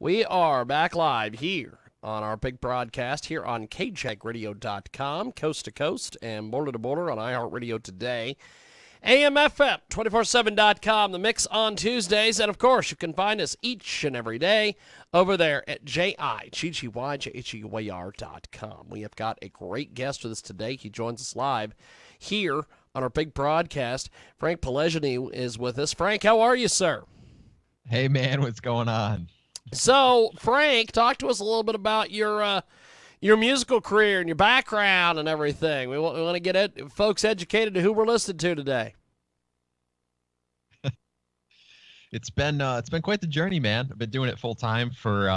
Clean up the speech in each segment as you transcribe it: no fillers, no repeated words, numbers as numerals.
We are back live here on our big broadcast here on kjagradio.com, coast to coast and border to border on iHeartRadio today. AMFM247.com, the mix on Tuesdays. And, of course, you can find us each and every day over there at JIGGYJGYR.com. We have got a great guest with us today. He joins us live here on our big broadcast. Frank Palangi is with us. Frank, how are you, sir? Hey, man, what's going on? So, Frank, talk to us a little bit about your musical career and your background and everything. We want to get folks educated to who we're listening to today. It's been quite the journey, man. I've been doing it full time for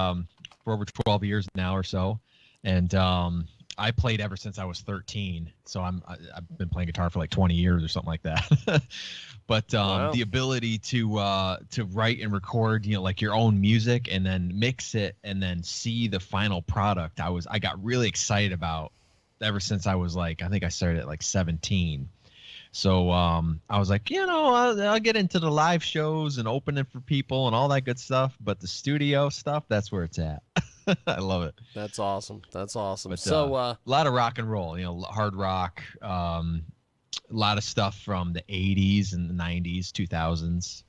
over 12 years now or so, and I played ever since I was 13. So I've been playing guitar for like 20 years or something like that. But Wow. The ability to write and record, like your own music and then mix it and then see the final product, I got really excited about ever since I was I think I started at like 17. So I was like, I'll get into the live shows and opening for people and all that good stuff. But the studio stuff, that's where it's at. I love it. That's awesome. That's awesome. But, So, a lot of rock and roll, hard rock, a lot of stuff from the 80s and the 90s, 2000s.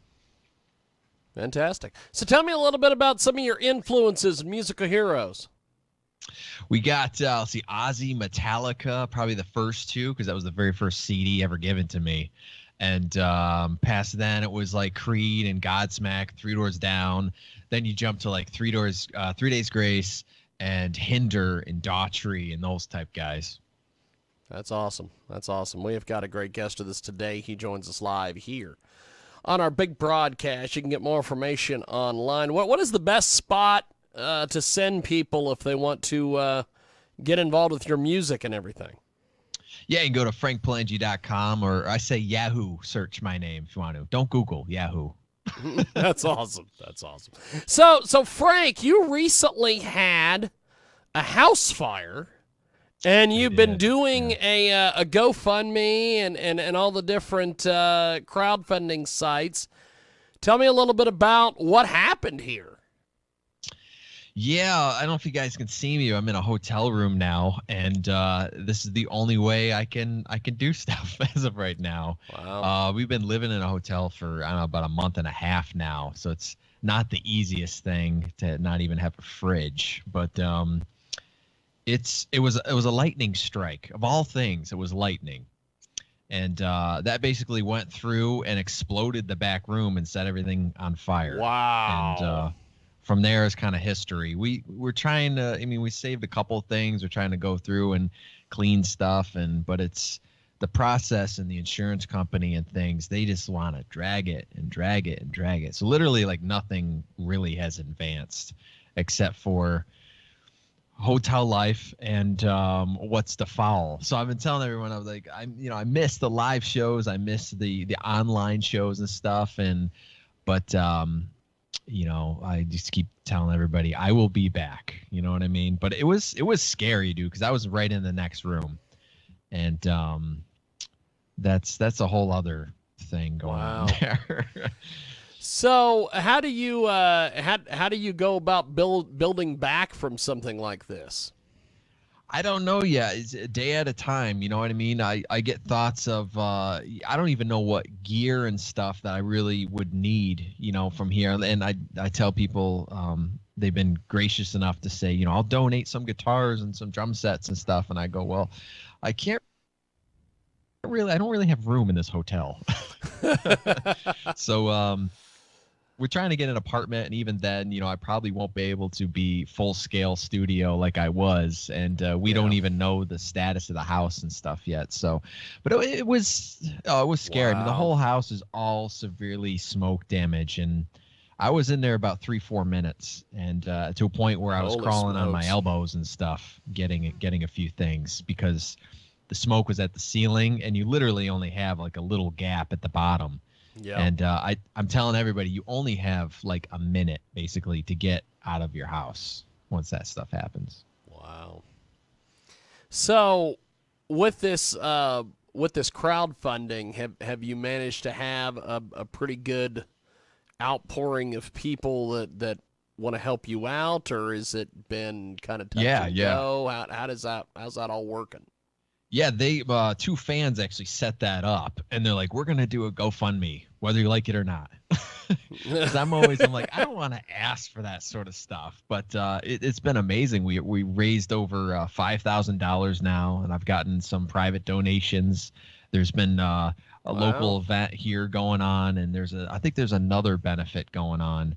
fantastic. So tell me a little bit about some of your influences and musical heroes. We got, Ozzy, Metallica, probably the first two, because that was the very first CD ever given to me. And past then, it was like Creed and Godsmack, Three Doors Down. Then you jump to like Three Days Grace and Hinder and Daughtry and those type guys. That's awesome. That's awesome. We have got a great guest with us today. He joins us live here on our big broadcast. You can get more information online. What is the best spot to send people if they want to get involved with your music and everything? Yeah, you can go to frankpalangi.com, or I say Yahoo. Search my name if you want to. Don't Google, Yahoo. That's awesome. That's awesome. So Frank, you recently had a house fire, and you've been doing a GoFundMe and all the different crowdfunding sites. Tell me a little bit about what happened here. Yeah, I don't know if you guys can see me. I'm in a hotel room now, and this is the only way I can do stuff as of right now. Wow. We've been living in a hotel for, I don't know, about a month and a half now, so it's not the easiest thing to not even have a fridge. But it was a lightning strike of all things. It was lightning, and that basically went through and exploded the back room and set everything on fire. Wow. And from there is kind of history. We're trying to, we saved a couple of things. We're trying to go through and clean stuff, but it's the process and the insurance company and things. They just want to drag it and drag it and drag it. So literally, like, nothing really has advanced except for hotel life and what's the foul. So I've been telling everyone, I was like, I miss the live shows. I miss the online shows and stuff. But I just keep telling everybody I will be back. You know what I mean? But it was scary, dude, because I was right in the next room, and that's a whole other thing going on there. So how do you go about building back from something like this? I don't know yet. It's a day at a time. You know what I mean? I get thoughts of I don't even know what gear and stuff that I really would need, from here. And I tell people they've been gracious enough to say, I'll donate some guitars and some drum sets and stuff. And I go, well, I don't really have room in this hotel. So we're trying to get an apartment, and even then, I probably won't be able to be full-scale studio like I was, and we don't even know the status of the house and stuff yet. So, but it was scary. Wow. I mean, the whole house is all severely smoke damage, and I was in there about 3-4 minutes, and to a point where I was crawling on my elbows and stuff, getting a few things, because the smoke was at the ceiling, and you literally only have like a little gap at the bottom. Yeah. And I'm telling everybody, you only have like a minute basically to get out of your house once that stuff happens. Wow. So with this crowdfunding, have you managed to have a pretty good outpouring of people that want to help you out, or has it been kind of touch Yeah, and yeah. go? How's that all working? Yeah, they two fans actually set that up, and they're like, "We're gonna do a GoFundMe, whether you like it or not." Because I'm like, I don't want to ask for that sort of stuff, but it's been amazing. We raised over $5,000 now, and I've gotten some private donations. There's been a local Wow. event here going on, and I think there's another benefit going on,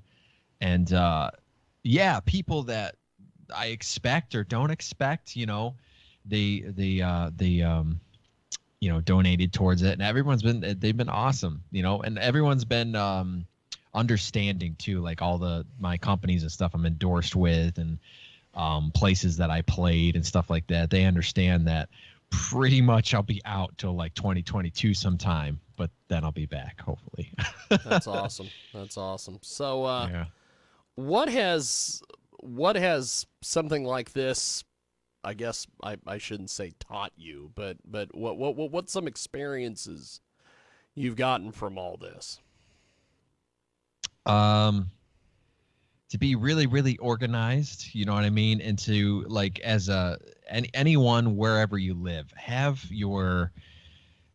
and yeah, people that I expect or don't expect, they donated towards it, and they've been awesome, and everyone's been understanding too, like all my companies and stuff I'm endorsed with, and places that I played and stuff like that. They understand that pretty much I'll be out till like 2022 sometime, but then I'll be back hopefully. That's awesome. That's awesome. So, Yeah. what has something like this? I guess I shouldn't say taught you, but what's some experiences you've gotten from all this? um to be really really organized, you know what I mean, and to like anyone wherever you live, have your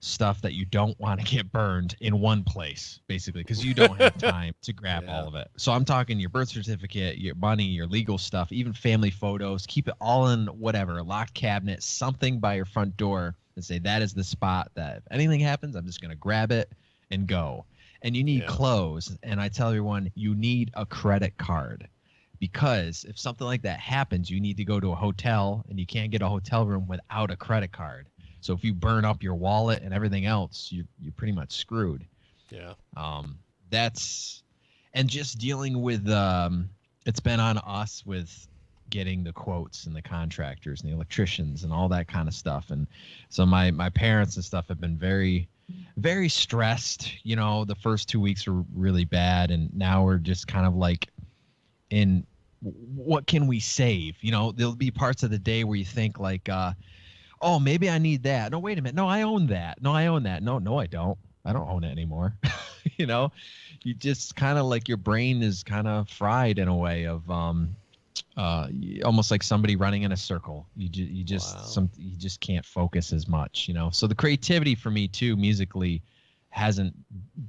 stuff that you don't want to get burned in one place, basically, because you don't have time to grab Yeah. all of it. So I'm talking your birth certificate, your money, your legal stuff, even family photos. Keep it all in whatever, a locked cabinet, something by your front door, and say that is the spot that if anything happens, I'm just going to grab it and go. And you need Yeah. clothes. And I tell everyone, you need a credit card, because if something like that happens, you need to go to a hotel, and you can't get a hotel room without a credit card. So if you burn up your wallet and everything else, you're pretty much screwed. Yeah. That's and just dealing with it's been on us with getting the quotes and the contractors and the electricians and all that kind of stuff. And so my parents and stuff have been very very stressed. The first 2 weeks were really bad, and now we're just kind of like in what can we save? There'll be parts of the day where you think like oh, maybe I need that. No, wait a minute. No, I own that. No, I own that. No, no, I don't. I don't own it anymore. you know, you just kind of like your brain is kind of fried in a way of almost like somebody running in a circle. Wow. You just can't focus as much. So the creativity for me too, musically, hasn't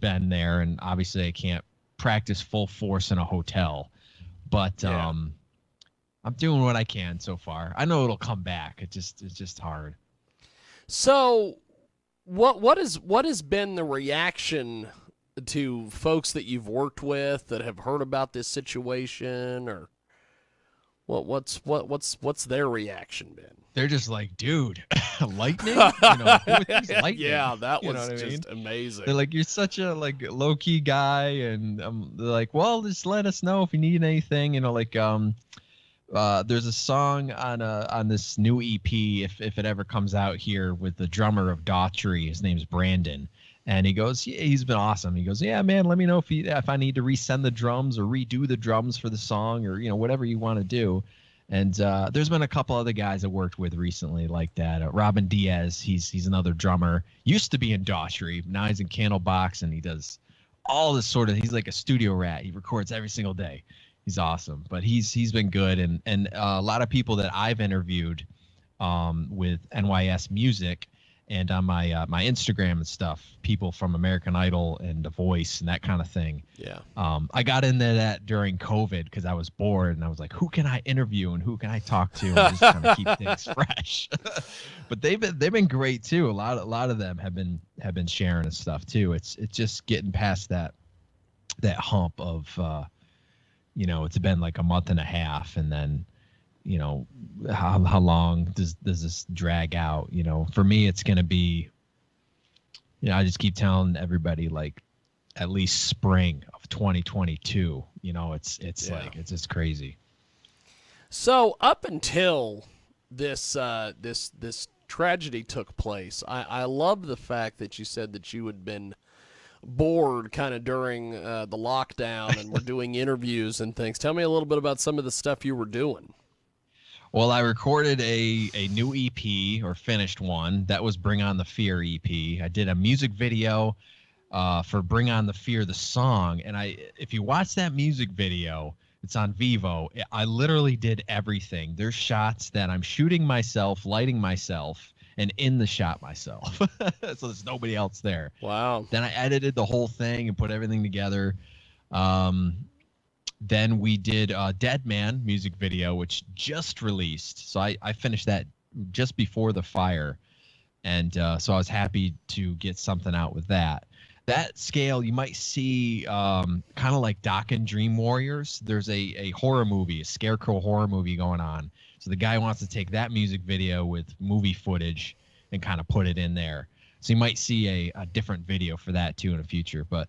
been there, and obviously I can't practice full force in a hotel, but Yeah. I'm doing what I can so far. I know it'll come back. It's just hard. So, what has been the reaction to folks that you've worked with that have heard about this situation, or what's their reaction been? They're just like, dude, lightning? Who would use lightning? Yeah, that You know was what I mean? just amazing. They're like, you're such a like low key guy, and they're like, well, just let us know if you need anything. There's a song on this new EP, if it ever comes out here, with the drummer of Daughtry. His name's Brandon, and he goes, yeah, he's been awesome. He goes, yeah, man, let me know if I need to resend the drums or redo the drums for the song, or whatever you want to do. And there's been a couple other guys I worked with recently like that. Robin Diaz, he's another drummer. Used to be in Daughtry, now he's in Candlebox, and he does all this sort of. He's like a studio rat. He records every single day. He's awesome, but he's been good, and a lot of people that I've interviewed with NYS Music and on my Instagram and stuff, people from American Idol and The Voice and that kind of thing. Yeah. I got into that during COVID because I was bored, and I was like, who can I interview and who can I talk to, and just kind of keep things fresh. But they've been great too. A lot of them have been sharing and stuff too. It's just getting past that hump of it's been like a month and a half, and then how long does this drag out? For me, it's going to be, I just keep telling everybody, like, at least spring of 2022. It's Yeah. like, it's just crazy. So up until this tragedy took place, I love the fact that you said that you had been bored kind of during the lockdown and were doing interviews and things. Tell me a little bit about some of the stuff you were doing. Well, I recorded a new EP, or finished one. That was Bring On the Fear EP. I did a music video for Bring On the Fear, the song. And if you watch that music video, It's on Vivo. I literally did everything. There's shots that I'm shooting myself, lighting myself, and in the shot myself. So there's nobody else there. Wow. Then I edited the whole thing and put everything together. Then we did Dead Man music video, which just released. So I finished that just before the fire. And so I was happy to get something out with that. That scale, you might see kind of like Doc and Dream Warriors. There's a horror movie, a scarecrow horror movie going on. So the guy wants to take that music video with movie footage and kind of put it in there. So you might see a different video for that too in the future. But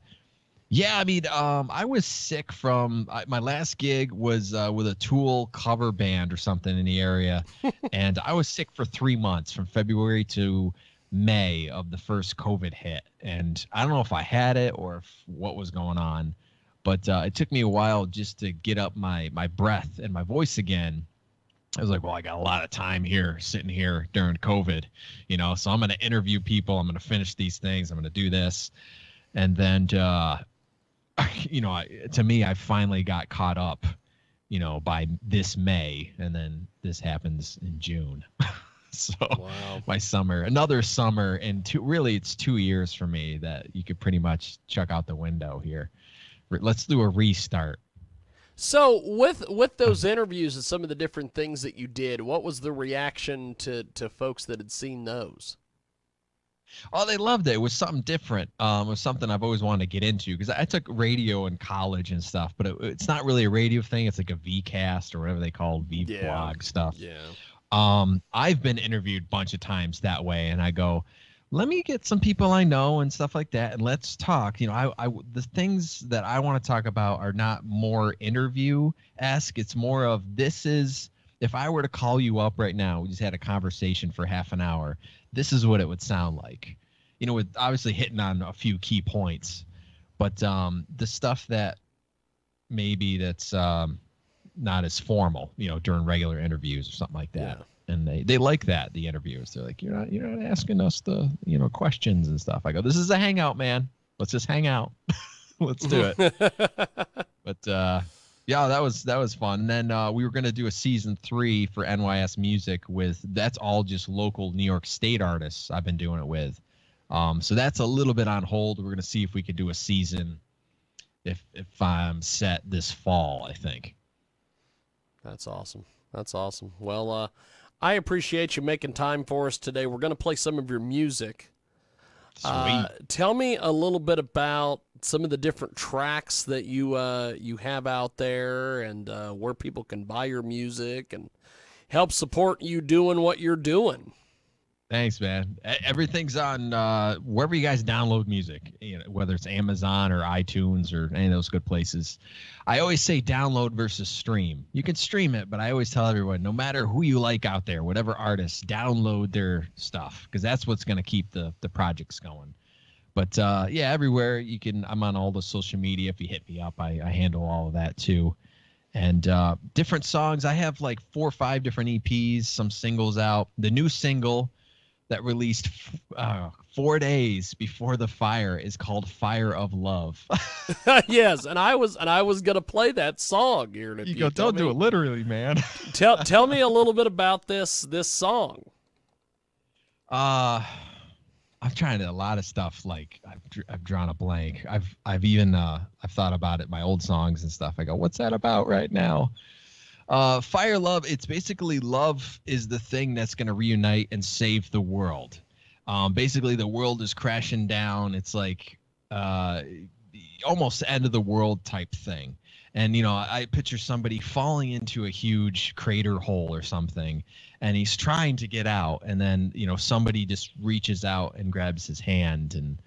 yeah, I mean, I was sick from my last gig was with a Tool cover band or something in the area. And I was sick for 3 months from February to May of the first COVID hit. And I don't know if I had it or what was going on, but it took me a while just to get up my breath and my voice again. I was like, well, I got a lot of time here sitting here during COVID, so I'm going to interview people. I'm going to finish these things. I'm going to do this. And then, to me, I finally got caught up, by this May, and then this happens in June. So Wow. my summer, another summer, and it's 2 years for me that you could pretty much chuck out the window here. Let's do a restart. So with those interviews and some of the different things that you did, what was the reaction to folks that had seen those? Oh, they loved it. It was something different. It was something I've always wanted to get into because I took radio in college and stuff, but it's not really a radio thing. It's like a VCast or whatever they call blog stuff. Yeah. I've been interviewed a bunch of times that way, and I go, let me get some people I know and stuff like that, and let's talk. The things that I want to talk about are not more interview-esque. It's more of if I were to call you up right now, we just had a conversation for half an hour, this is what it would sound like. With obviously hitting on a few key points, but the stuff that maybe that's not as formal, during regular interviews or something like that. Yeah. And they like that, the interviewers. They're like, you're not asking us the, questions and stuff. I go, this is a hangout, man. Let's just hang out. Let's do it. But yeah, that was fun. And then we were going to do a season 3 for NYS Music that's all just local New York State artists I've been doing it with. So that's a little bit on hold. We're going to see if we could do a season if I'm set this fall, I think. That's awesome. Well, I appreciate you making time for us today. We're going to play some of your music. Sweet. Tell me a little bit about some of the different tracks that you have out there, and where people can buy your music and help support you doing what you're doing. Thanks, man. Everything's on wherever you guys download music, whether it's Amazon or iTunes or any of those good places. I always say download versus stream. You can stream it, but I always tell everyone, no matter who you like out there, whatever artists, download their stuff because that's what's going to keep the projects going. But yeah, everywhere you can. I'm on all the social media. If you hit me up, I handle all of that too. And different songs. I have like 4 or 5 different EPs, some singles out. The new single that released 4 days before the fire is called "Fire of Love." Yes, and I was gonna play that song here. You go, don't do it literally, man. tell me a little bit about this song. I'm trying to a lot of stuff. Like I've drawn a blank. I've even I've thought about it. My old songs and stuff. I go, what's that about right now? Fire Love, it's basically love is the thing that's going to reunite and save the world. Basically, the world is crashing down. It's like almost end of the world type thing. And, I picture somebody falling into a huge crater hole or something, and he's trying to get out. And then, somebody just reaches out and grabs his hand and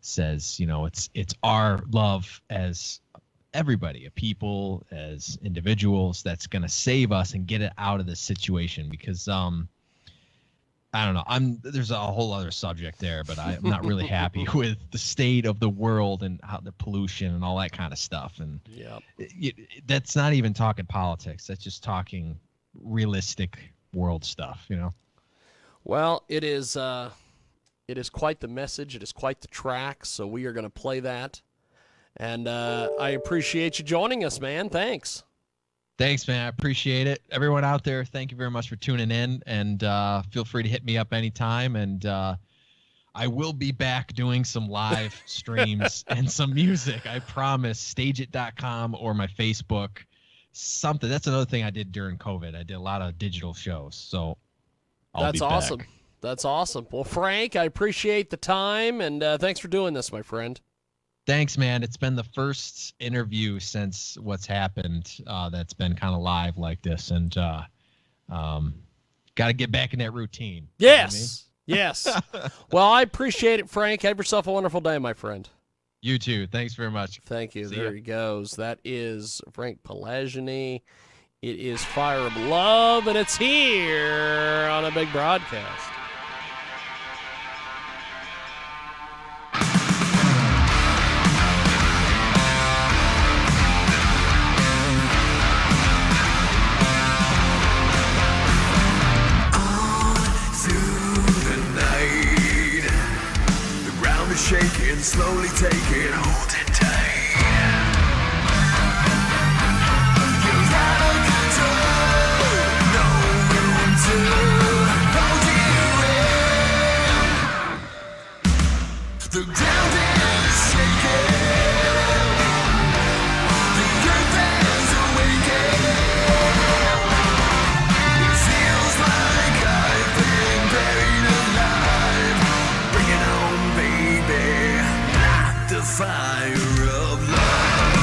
says, it's our love as everybody, a people, as individuals, that's going to save us and get it out of this situation. Because I don't know, there's a whole other subject there, but I'm not really happy with the state of the world and how the pollution and all that kind of stuff. And that's not even talking politics. That's just talking realistic world stuff, Well, it is quite the message. It is quite the track. So we are going to play that. And I appreciate you joining us, man. Thanks. Thanks, man. I appreciate it. Everyone out there, thank you very much for tuning in, and feel free to hit me up anytime. And I will be back doing some live streams and some music. I promise. Stageit.com or my Facebook. Something. That's another thing I did during COVID. I did a lot of digital shows. So I'll be awesome. back. That's awesome. Well, Frank, I appreciate the time, and thanks for doing this, my friend. Thanks, man. It's been the first interview since what's happened that's been kind of live like this, and got to get back in that routine. Yes. Yes. Well, I appreciate it, Frank. Have yourself a wonderful day, my friend. You too. Thanks very much. Thank you. See There ya. he goes. That is Frank Palangi. It is Fire of Love, and it's here on a big broadcast. Shaking, slowly taking, hold it tight. You're out of control, no room to hold you in. The ground is shaking, the earth is awakening. It feels like I've been buried alive. Bring it home, baby. The fire of love.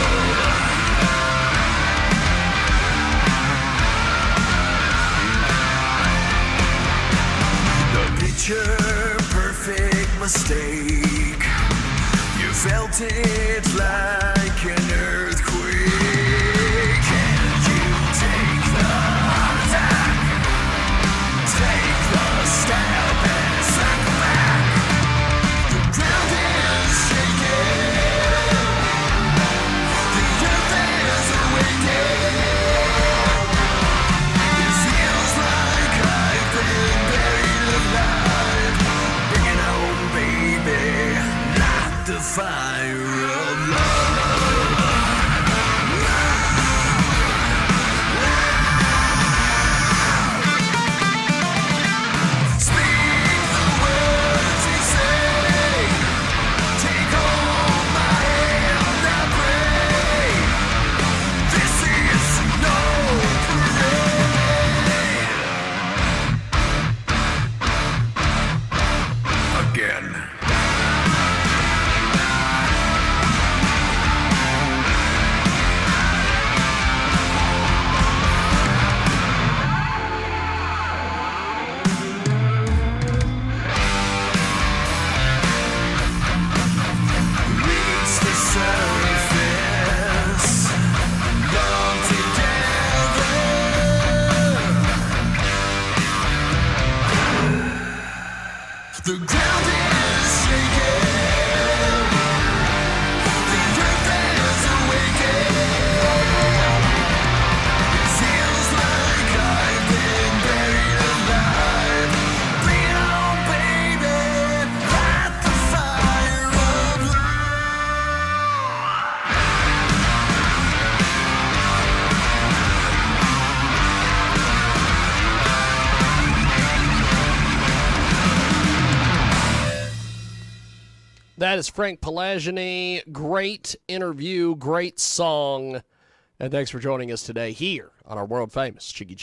The picture perfect mistake. You felt it like an earthquake. Can you take the attack? Take the step and circle back. The ground is shaking. The earth is awakening. It feels like I've been buried alive. Bring it home, baby. Light the fire of love. Speak the words you say. Take hold my hand, I pray. This is no parade. Again. Reach the surface, long together. The ground is shaking, the earth is awakening. It feels like I've been buried alive. Bring it on, baby, light the fire of love. That is Frank Palangi. Great interview, great song. And thanks for joining us today here on our world famous Jiggy